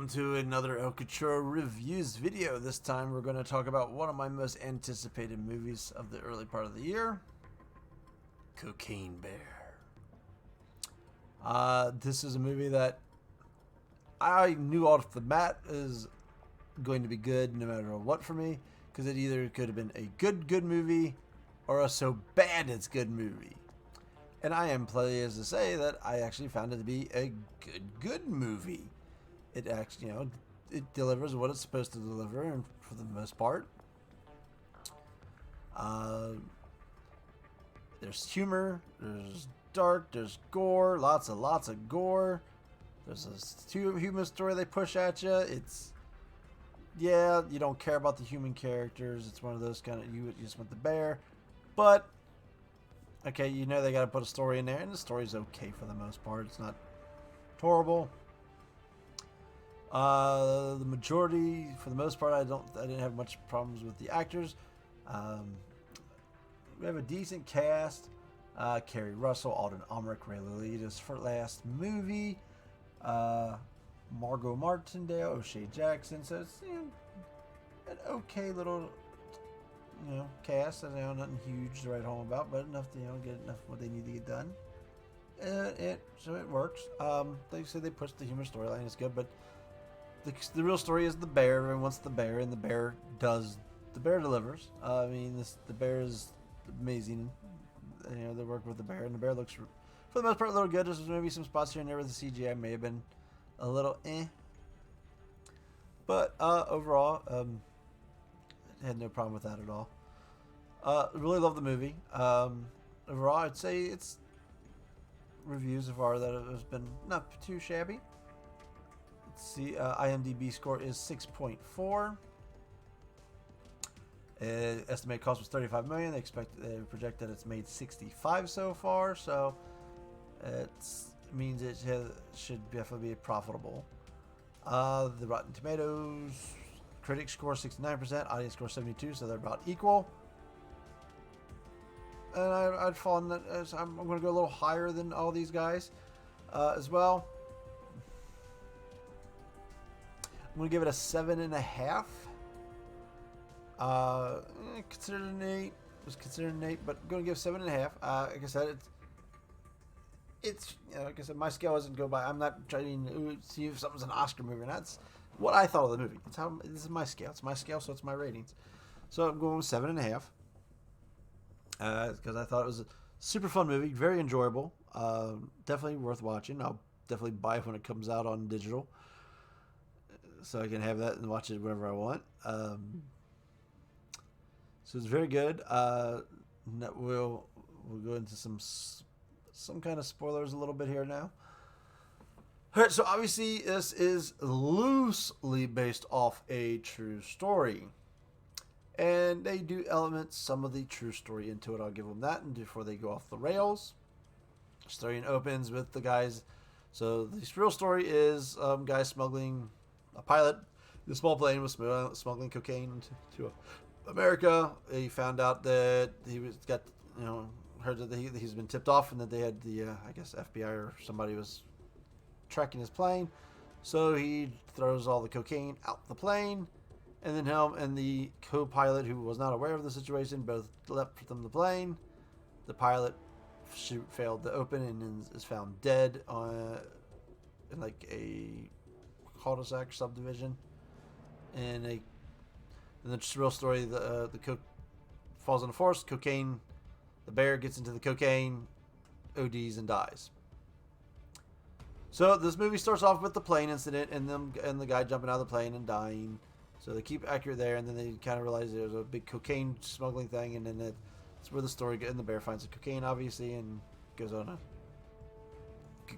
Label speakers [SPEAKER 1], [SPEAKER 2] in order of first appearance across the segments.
[SPEAKER 1] welcome to another El Cachorro Reviews video. This time we're going to talk about one of my most anticipated movies of the early part of the year, Cocaine Bear. This is a movie that I knew off the bat is going to be good no matter what for me, because it either could have been a good movie or a so bad it's good movie. And I am pleased to say that I actually found it to be a good movie. It actually, it delivers what it's supposed to deliver, and for the most part, there's humor, there's dark, there's gore, lots of gore. There's a human story they push at you. You don't care about the human characters. It's one of those kind of you just want the bear, but okay, they got to put a story in there, and the story's okay for the most part. It's not horrible. The majority, for the most part, I didn't have much problems with the actors. We have a decent cast. Kerry Russell, Alden Ehrenreich, Ray Liotta's for last movie. Margot Martindale, O'Shea Jackson. So it's an okay little cast. Nothing huge to write home about, but enough to get enough what they need to get done. So it works. They say they pushed the humor storyline. It's good, but the real story is the bear. Everyone wants the bear, and the bear does. The bear delivers. The bear is amazing. They work with the bear, and the bear looks, for the most part, a little good. There's maybe some spots here and there where the CGI may have been a little but overall, I had no problem with that at all. Really love the movie. Overall, I'd say its reviews so far that it has been not too shabby. Let's see, IMDb score is 6.4. Estimated cost was $35 million. They project that it's made 65 so far, so it means it should definitely be profitable. The Rotten Tomatoes critic score 69%, audience score 72%, so they're about equal. And I'd fall in that. I'm going to go a little higher than all these guys as well. I'm going to give it a 7.5. Considered an 8. Was considered an 8, but I'm going to give 7.5. Like I said, it's like I said, my scale doesn't go by. I'm not trying to see if something's an Oscar movie or not. It's what I thought of the movie. This is my scale. It's my scale, so it's my ratings. So I'm going with 7.5. Because I thought it was a super fun movie, very enjoyable. Definitely worth watching. I'll definitely buy it when it comes out on digital, so I can have that and watch it whenever I want. So it's very good. We'll go into some kind of spoilers a little bit here now. All right, so obviously this is loosely based off a true story. And they do element some of the true story into it. I'll give them that. And before they go off the rails, the story opens with the guys. So the real story is guys smuggling a pilot. The small plane was smuggling cocaine to America. He found out that heard that he's been tipped off, and that they had the I guess FBI or somebody was tracking his plane. So he throws all the cocaine out the plane. And then him and the co-pilot, who was not aware of the situation, both leapt from the plane. The pilot failed to open and is found dead in like a cul-de-sac subdivision. And the real story, the coke falls in the forest. Cocaine, the bear gets into the cocaine, ODs and dies. So this movie starts off with the plane incident and the guy jumping out of the plane and dying. So they keep accurate there, and then they kind of realize there's a big cocaine smuggling thing, and then that's where the story goes. And the bear finds the cocaine, obviously, and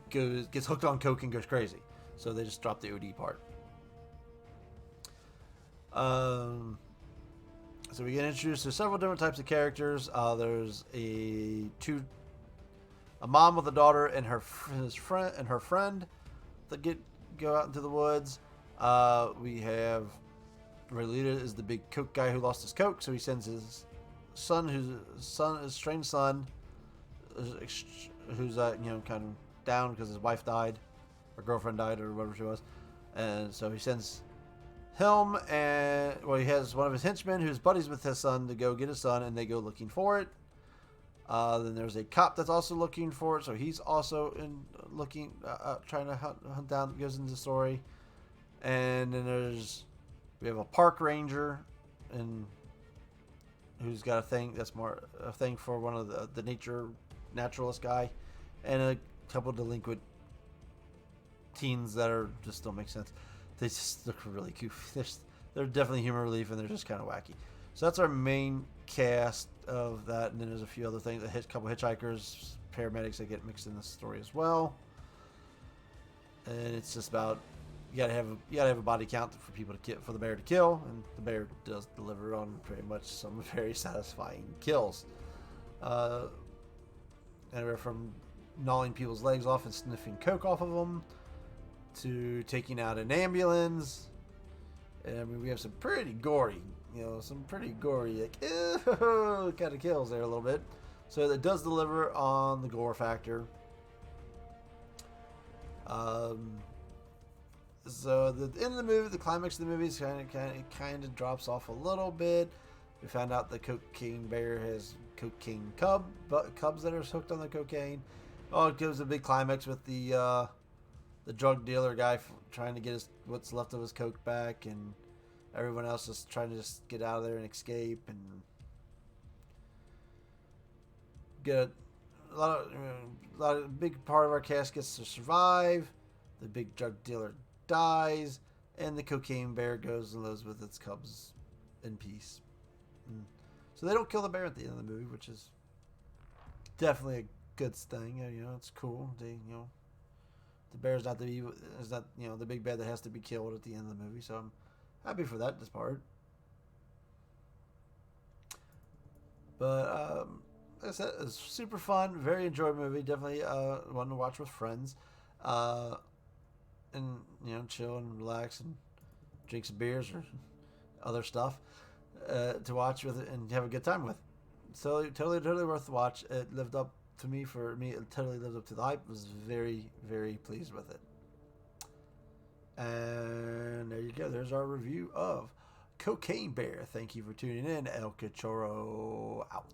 [SPEAKER 1] gets hooked on coke and goes crazy. So they just drop the OD part. So we get introduced to several different types of characters. There's a mom with a daughter and her friend that go out into the woods. We have Ray Liotta is the big coke guy who lost his coke, so he sends his his estranged son, who's kind of down because his wife died, or girlfriend died, or whatever she was, And so he sends him and, well, he has one of his henchmen who's buddies with his son to go get his son, and they go looking for it. Then there's a cop that's also looking for it, so he's also trying to hunt down, goes into the story. And then we have a park ranger, and who's got a thing for one of the naturalist guy, and a couple delinquent teens that just don't make sense. They just look really goofy. They're definitely humor relief, and they're just kind of wacky. So that's our main cast of that, and then there's a few other things. A couple hitchhikers, paramedics that get mixed in this story as well. And it's just about you gotta have a body count for the bear to kill, and the bear does deliver on pretty much some very satisfying kills. Anywhere from gnawing people's legs off and sniffing coke off of them, to taking out an ambulance. And I mean, we have some pretty gory, like, kind of kills there a little bit. So it does deliver on the gore factor. So the end of the movie, the climax of the movie, kind of drops off a little bit. We found out the cocaine bear has cocaine cubs that are hooked on the cocaine. Oh, it gives a big climax with the drug dealer guy trying to get what's left of his coke back, and everyone else just trying to just get out of there and escape, and get a lot of big part of our cast gets to survive. The big drug dealer dies, and the cocaine bear goes and lives with its cubs in peace. So they don't kill the bear at the end of the movie, which is definitely a good thing. It's cool. The bear's not the big bad that has to be killed at the end of the movie. So I'm happy for this part. But like I said, it's super fun, very enjoyable movie. Definitely one to watch with friends, and chill and relax and drink some beers or other stuff to watch with it and have a good time with. So totally worth the watch. It lived up to me. For me, it totally lived up to the hype. I was very, very pleased with it. And there you go. There's our review of Cocaine Bear. Thank you for tuning in. El Cachorro out.